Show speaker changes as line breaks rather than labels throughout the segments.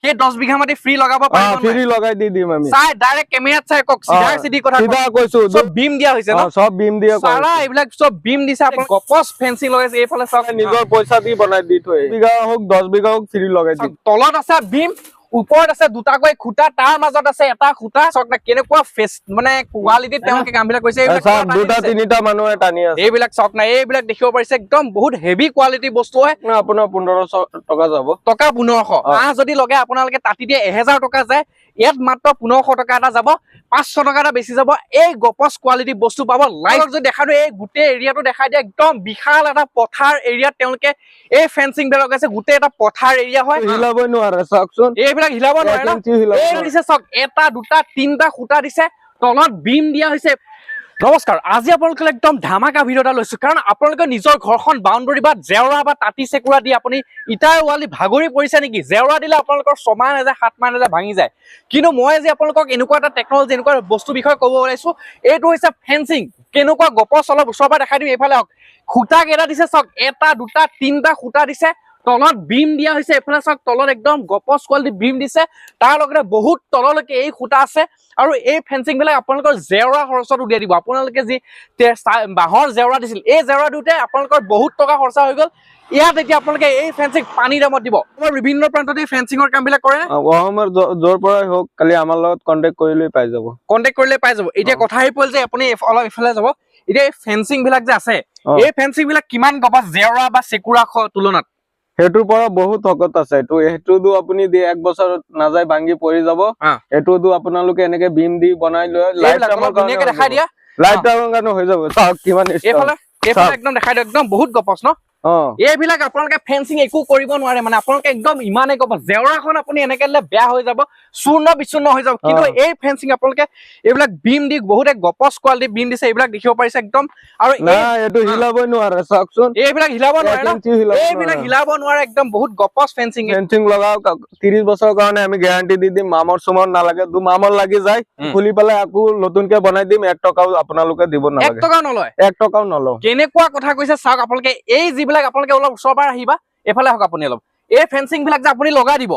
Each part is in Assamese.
সেই 10 বিঘা মাটি ফ্ৰী লগাব পাৰিব
ফ্ৰী লগাই দি দিম আমি
চাই ডাইৰেক্ট কেমেৰাত চাই কক চিধা কথা
সিধা কৈছো
সব বিম দিয়া হৈছে ন
সব বিম দিয়া
সাৰা এইবিলাক সব বিম দিছে আপুনি গপস ফেন্সিং লগাইছে এইফালে সব
নিজৰ পইচা দি বনাই দি থৈ বিঘা হোক 10 বিঘা হোক ফ্ৰী লগাই দিম
তলত আছে বিম ওপৰত আছে দুটাকৈ খুঁটা তাৰ মাজত আছে এটা খুঁটা চক না কেনেকুৱা ফেস মানে কোৱালিটি তেওঁলোকে কামবিলাক কৰিছে
এইবিলাক দুটা তিনিটা মানুহে টানি আছে
এইবিলাক চক না এইবিলাক দেখিব পাৰিছে একদম বহুত হেভি কোৱালিটি বস্তু হয়
আপোনাৰ 1500 টকা যাব
টকা 1500 যদি লগে আপোনালোকে তাতি দিয়ে 1000 টকা যায় ইয়াত মাত্ৰ 1500 টকা এটা যাব 500 টকা এটা বেছি যাব এই গপস কোৱালিটি বস্তু পাব লাইভ যদি দেখাটো এই গোটেই এৰিয়াটো দেখাই দিয়ে একদম বিশাল এটা পথাৰ এৰিয়াত তেওঁলোকে এই ফেন্সিং বে লগাইছে গোটেই এটা পথাৰ এৰিয়া হয়
হিলাবই নোৱাৰে চাওকচোন
এইবিলাক হিলাব নোৱাৰে এই দিছে চক এটা দুটা তিনটা খুঁটা দিছে তলত বিম দিয়া হৈছে নমস্কাৰ আজি আপোনালোকে একদম ধামাকা ভিডিও এটা লৈছো কাৰণ আপোনালোকে নিজৰ ঘৰখন বাউণ্ডাৰী বা জেওৰা বা তাতি চেকুৰা দি আপুনি ইটাৰ ৱালি ভাগৰি পৰিছে নেকি জেওৰা দিলে আপোনালোকৰ 6 মাহ নাযায় 7 মাহ নাযায় ভাঙি যায় কিন্তু মই যে আপোনালোকক এনেকুৱা এটা টেকনলজি এনেকুৱা বস্তু বিষয়ে ক'ব ওলাইছো এইটো হৈছে ফেন্সিং কেনেকুৱা গপস অলপ ওচৰৰ পৰা দেখাই দিম এইফালে খুঁটা কেইটা দিছে চক এটা দুটা তিনটা খুঁটা দিছে তলত বিম দিয়া হৈছে এফালে চক তলত একদম গপস কোৱালিটি বিম দিছে তাৰ লগতে বহুত তললৈকে এই খুঁটা আছে আৰু এই ফেন্সিং বিলাক আপোনালোকৰ জেওৰা খৰচত উলিয়াই দিব আপোনালোকে যি বাঁহৰ জেওৰা দিছিল এই জেওৰা দিওঁতে আপোনালোকৰ বহুত টকা খৰচা হৈ গ'ল ইয়াত এতিয়া আপোনালোকে এই ফেন্সিং পানী দামত দিব আমাৰ বিভিন্ন প্ৰান্তত এই ফেন্সিঙৰ কামবিলাক কৰে
অসমৰ য'ৰ পৰাই হোক কালি আমাৰ লগত কন্টেক্ট কৰিলে পাই যাব
এতিয়া কথা আহি পৰিল যে আপুনি অলপ ইফালে যাব এতিয়া এই ফেন্সিং বিলাক যে আছে এই ফেন্সিং বিলাক কিমান গপস জেওৰা বা চেকুৰা তুলনাত
সেইটোৰ পৰা বহুত শকত আছে সেইটোতো আপুনি দি 1 বছৰ নাযায় ভাঙি পৰি যাব এইটোতো আপোনালোকে এনেকে বিম দি বনাই লৈ লাইফ টাইমৰ কাৰণে দেখাই দিয়া লাইফ টাইমৰ কাৰণে হৈ যাব চাওক কিমান
এইফালে একদম দেখাই দিয়ক একদম বহুত গপস ন এইবিলাক আপোনালোকে ফেন্সিং একো কৰিব নোৱাৰে মানে আপোনালোকে একদম ইমানে গপস জেওৰাখন আপুনি এনেকে দিলে বেয়া হৈ যাব চূৰ্ণ বিচূৰ্ণ হৈ যাব কিন্তু এই ফেন্সিং আপোনালোকে এইবিলাক বিম দি বহুতে গপস কোৱালিটি বিম দিছে এইবিলাক দেখিব পাৰিছে একদম আৰু
এইটো হিলাবই নোৱাৰে চাওকচোন
এইবিলাক হিলাব নোৱাৰে এইবিলাক হিলাব নোৱাৰে একদম বহুত গপস ফেন্সিং
লগাও 30 বছৰৰ কাৰণে আমি গ্যাৰান্টি দি দিম মামৰ সুমৰ নালাগে মামৰ লাগি যায় খুলি পেলাই আকৌ নতুনকে বনাই দিম 1 টকাও আপোনালোকে দিব নালাগে
1 টকাও নলয়
1 টকাও নলয়
কেনেকুৱা কথা কৈছে চাওক আপোনালোকে এই যিবিলাক আপোনালোকে অলপ ওচৰৰ পৰা আহিবা এফালে হক আপুনি অলপ এই ফেন্সিং বিলাক যে আপুনি লগাই দিব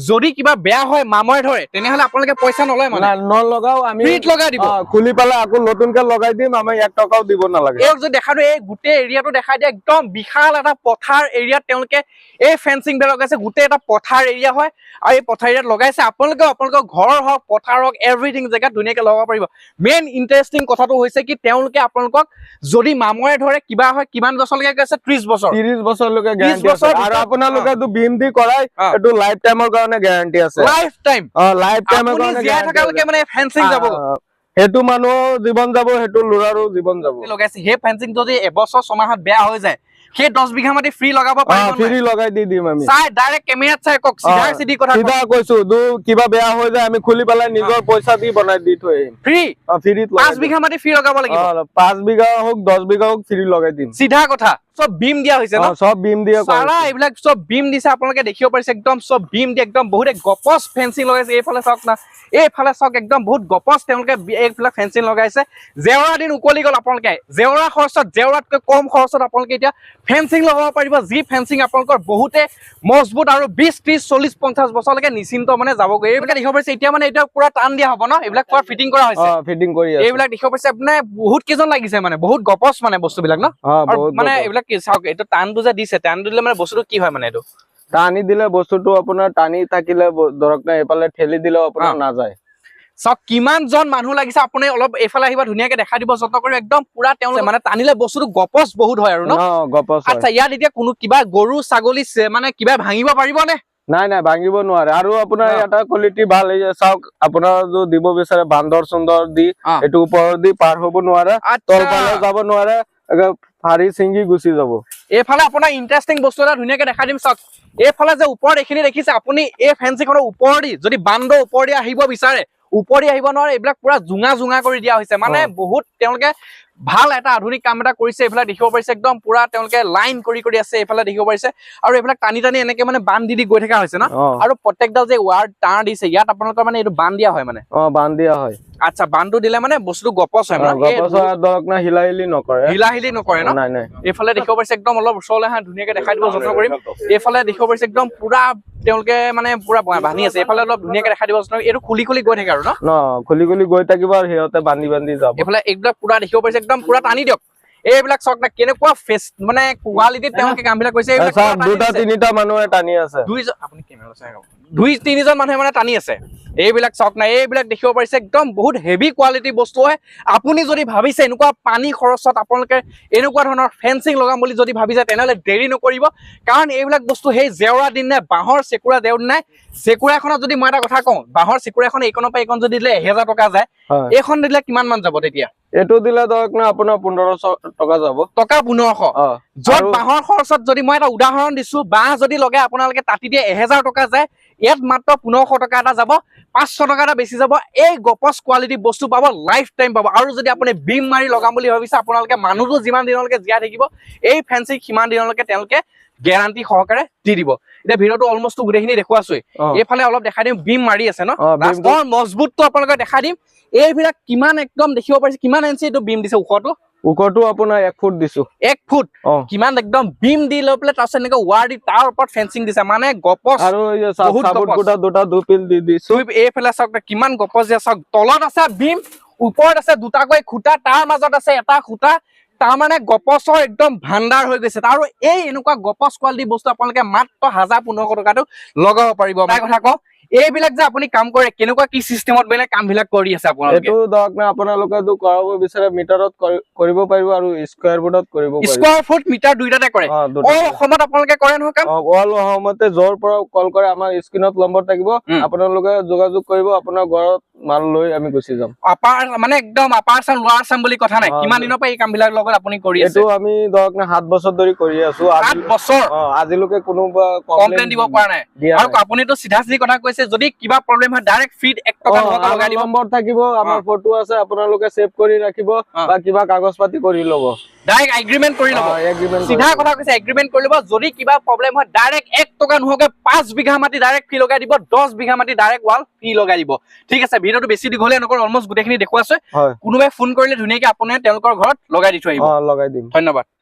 যদি কিবা বেয়া হয় মামৰে ধৰে তেনেহলে আপোনালোকে পইচা নলয় মানে
নলগাও আমি
ফ্ৰীত লগাই দিব
খুলি পেলাই আকৌ নতুনকে লগাই দিম আমি 1 টকাও দিব নালাগে
এই যে দেখাটো এই গোটেই এৰিয়াটো দেখাই দিয়ে একদম বিশাল এটা পথাৰ এৰিয়াত তেওঁলোকে এই ফেন্সিং বে লগাইছে গোটেই এটা পথাৰ এৰিয়া হয় আৰু এই পথাৰ এৰিয়াত লগাইছে আপোনালোকৰ ঘৰ হওক পথাৰ হওক এভৰিথিং জেগাত ধুনীয়াকে লগাব পাৰিব মেইন ইণ্টাৰেষ্টিং কথাটো হৈছে কি তেওঁলোকে আপোনালোকক যদি মামৰে ধৰে কিবা হয় কিমান বছৰলৈকে কৈছে 30
বছৰলৈকে গ্যাৰান্টি আছে আৰু আপোনালোকে বিম দি কৰাই এটো লাইফ টাইমৰ কাৰণে গ্যাৰান্টি আছে
লাইফ টাইম
কাৰণে
জিয়া থাকালৈকে মানে ফেন্সিং যাব
হেতু মানুহ জীবন যাব হেতু লৰাৰো জীবন যাব
লগাইছে হে ফেন্সিং যদি এবছৰ ছমাহত বেয়া হৈ যায় সেই 10 বিঘা মাটি ফ্ৰী লগাব পাৰিব
ফ্ৰী লগাই দি দিম আমি
চাই ডাইৰেক্ট কেমেৰাত চাই কক চিধা
কৈছো কিবা বেয়া হৈ যায় আমি খুলি পেলাই নিজৰ পইচা দি বনাই দি থৈ
ফ্ৰী
ফ্ৰীত
5 বিঘা মাটি ফ্ৰী লগাব লাগিব
5 বিঘা হোক 10 বিঘা হোক ফ্ৰী লগাই দিম
চিধা কথা সব বিম দিয়া হৈছে ন
সব বিম দিয়া
সাৰা এইবিলাক সব বিম দিছে আপোনালোকে দেখিব পাৰিছে একদম সব বিম দি একদম বহুতে গপস ফেন্সিং লগাইছে এইফালে চাওক না এইফালে চাওক একদম বহুত গপস তেওঁলোকে এইফালে ফেন্সিং লগাইছে জেওৰা দিন উকলি গ'ল আপোনালোকে জেওৰা খৰচত জেওৰাতকৈ কম খৰচত আপোনালোকে এতিয়া ফেন্সিং লগাব পাৰিব যি ফেন্সিং আপোনালোকৰ বহুতে মজবুত আৰু 20 30 40 50 বছৰলৈকে নিশ্চিন্ত মানে যাবগৈ এইবিলাক দেখিব পাৰিছে এতিয়া মানে এটা পুৰা টান দিয়া হ'ব ন এইবিলাক পুৰা ফিটিং কৰা হৈছে
ফিটিং কৰি আছে
এইবিলাক দেখিব পাৰিছে আপুনি বহুত কেজন লাগিছে মানে বহুত গপস মানে বস্তুবিলাক ন মানে এইবিলাক চাওক এইটো টানটো যে দিছে টানটো দিলে মানে বস্তুটো কি হয় মানে এইটো
টানি দিলে বস্তুটো আপোনাৰ টানি থাকিলে ধৰক না এফালে ঠেলি দিলেও আপোনাৰ নাযায়
চাওক কিমান জন মানুহ লাগিছে আপুনি অলপ এফালে আহিবা ধুনীয়াকে দেখাই দিব যত্ন কৰি একদম পুৰা তেওঁলোকে মানে টানিলে বস্তুটো গপস বহুত হয় আৰু ন
গপস
আচ্ছা ইয়াত এতিয়া কোনো কিবা গৰু ছাগলী মানে কিবা ভাঙিব পাৰিব নে
নাই ভাঙিব নোৱাৰে আৰু আপোনাৰ এটা কোৱালিটি ভাল চাওক আপোনাৰ যে দিব বিচাৰে বান্দৰ সুন্দৰ দি এটো ওপৰ দি পাৰ হ'ব নোৱাৰে তলফালে যাব নোৱাৰে ফাৰি চিংগি গুচি যাব
এইফালে আপোনাৰ ইন্টাৰেষ্টিং বস্তু এটা ধুনীয়াকে দেখাই দিম চাওক এইফালে যে ওপৰত এইখিনি দেখিছে আপুনি এই ফেন্সিংখনৰ ওপৰেদি যদি বান্দৰ ওপৰেদি আহিব বিচাৰে ওপৰেদি আহিব নোৱাৰে এইবিলাক পুৰা জুঙা কৰি দিয়া হৈছে মানে বহুত তেওঁলোকে ভাল এটা আধুনিক কাম এটা কৰিছে এইফালে দেখিব পাৰিছে একদম পুৰা তেওঁলোকে লাইন কৰি আছে এইফালে দেখিব পাৰিছে আৰু এইবিলাক টানি এনেকে মানে বান দি গৈ থকা হৈছে ন আৰু প্ৰত্যেকডাল যে ৱায়াৰ তাঁৰ দিছে ইয়াত আপোনালোকৰ মানে এইটো বান দিয়া হয় মানে
বান দিয়া হয়
আচ্ছা বানটো দিলে মানে বস্তুটো গপচ হয় মানে
গপচ ধৰক না হিলাহিলি নকৰে
ন
নাই নাই
এইফালে দেখিব পাৰিছে একদম অলপ ওচৰলৈ হা ধুনীয়াকে দেখাই দিব যত্ন কৰিম এইফালে দেখিব পাৰিছে একদম পুৰা তেওঁলোকে মানে পুৰা বান্ধি আছে এইফালে অলপ ধুনীয়াকে দেখাই দিব যত্ন এইটো খুলি খুলি গৈ থাকে আৰু ন
খুলি খুলি গৈ থাকিব আৰু সিহঁতে বান্ধি বান্ধি যাব
এইফালে এইবিলাক পুৰা দেখিব পাৰিছে একদম পুৰা টানি দিয়ক এইবিলাক চাওক না কেনেকুৱা ফেচ মানে কোৱালিটিত তেওঁলোকে কামবিলাক কৰিছে
দুটা তিনিটা মানুহে টানি আছে
আপুনি কেমেৰা চাই দুই তিনিজন মানুহে মানে টানি আছে এইবিলাক চাওক না এইবিলাক দেখিব পাৰিছে একদম বহুত হেভি কোৱালিটি বস্তু হয় আপুনি যদি ভাবিছে এনেকুৱা পানী খৰচত আপোনালোকে এনেকুৱা ধৰণৰ ফেন্সিং লগাম বুলি যদি ভাবিছে তেনেহ'লে দেৰি নকৰিব কাৰণ এইবিলাক বস্তু সেই জেওৰা দিন নাই বাঁহৰ চেকুৰা দেউৰ নাই চেকুৰা এখনত যদি মই এটা কথা কওঁ বাঁহৰ চেকুৰা এখন এইকণৰ পৰা এইকণ যদি দিলে 1000 টকা যায় এইখন দিলে কিমান মান যাব তেতিয়া
এইটো দিলে ধৰক না আপোনাৰ 1500 টকা যাব
টকা 1500 য'ত বাঁহৰ খৰচত যদি মই এটা উদাহৰণ দিছো বাঁহ যদি লগাই আপোনালোকে তাতি দিয়ে 1000 টকা যায় ইয়াত মাত্ৰ 1500 টকা এটা যাব 500 টকা এটা বেছি যাব এই গপচ কোৱালিটি বস্তু পাব লাইফ টাইম পাব আৰু যদি আপুনি বিম মাৰি লগাম বুলি ভাবিছে আপোনালোকে মানুহটো যিমান দিনলৈকে জীয়াই থাকিব এই ফেন্সিং সিমান দিনলৈকে তেওঁলোকে গ্যাৰান্টি সহকাৰে দি দিব এতিয়া ভিডিওটো অলমোষ্ট গোটেইখিনি দেখুৱাছোই এইফালে অলপ দেখাই দিম বিম মাৰি আছে ন লাষ্টৰ মজবুতটো আপোনালোকে দেখাই দিম এইবিলাক কিমান একদম দেখিব পাৰিছে কিমান ইঞ্চি এইটো বিম দিছে ওখটো আপোনাৰ 1 ফুট দিছো 1 ফুট কিমান একদম বিম দি লৈ পেলাই তাৰপিছত এনেকে ৱাৰ দি তাৰ ওপৰত ফেন্সিং দিছে মানে গপচ
আৰু সাবুট গুটা দুটা দুপিল দি দিছো
এইফালে চাওক কিমান গপচ দিয়া চাওক তলত আছে বিম ওপৰত আছে দুটাকৈ খুঁটা তাৰ মাজত আছে এটা খুঁটা তাৰ মানে গপচৰ একদম ভাণ্ডাৰ হৈ গৈছে আৰু এই এনেকুৱা গপচ কোৱালিটি বস্তু আপোনালোকে মাত্ৰ 1500 টকাটো লগাব পাৰিব মই কথা কওঁ এইবিলাক যে আপুনি কাম কৰে কেনেকুৱা কি সিস্টেমত বেলে কামবিলাক কৰি আছে আপোনালোকে
এটো দক না আপোনালোকে দু কৰাব বিচাৰে মিটাৰত কৰিব পাৰিব আৰু স্কয়াৰ ফুটত কৰিব পাৰিব
স্কয়াৰ ফুট মিটাৰ দুইটাতে কৰে অল অসমত আপোনালোকে কৰে নহয় কাম
অল অসমতে জৰ পৰা কল কৰে আমাৰ স্ক্ৰিনত নম্বৰ থাকিব আপোনালোকে যোগাযোগ কৰিব আপোনাৰ ঘৰত মাল লৈ আমি গুচি যাম
আপাৰ মানে একদম আপাৰ চাম লোৱাৰ চাম বুলি কথা নাই কিমান দিনৰ পৰা এই কামবিলাক লগত আপুনি কৰি আছে
এটো আমি দক না 7 বছৰ ধৰি কৰি আছো
7 বছৰ
আজিলৈকে কোনো
কমপ্লেইন দিব পৰা নাই আৰু আপুনি তো সিধা সিধি কথা কৈছে যদি কিবা প্ৰবলেম হয় ডাইৰেক্ট ফিট 1 টকা লগাই দিব
নম্বৰ থাকিব আমাৰ ফটো আছে আপোনালোকে সেভ কৰি ৰাখিব বা কিবা কাগজ পাতি কৰি ল'ব
ডাইৰেক্ট এগ্ৰিমেন্ট কৰি ল'ব সিধা কথা কৈছে এগ্ৰিমেন্ট কৰি ল'ব যদি কিবা প্ৰবলেম হয় ডাইৰেক্ট 1 টকা নহকে 5 বিঘা মাটি ডাইৰেক্ট ফি লগাই দিব 10 বিঘা মাটি ডাইৰেক্ট ওয়াল ফি লগাই দিব ঠিক আছে ভিডিওটো বেছি দীঘলে নকৰ অলমোষ্ট গুটেখিনি দেখুৱাছে কোনোবাই ফোন কৰিলে ধুনীয়াকৈ আপুনি তেওঁলোকৰ ঘৰত লগাই দি থৈ আহিব
লগাই দিম
ধন্যবাদ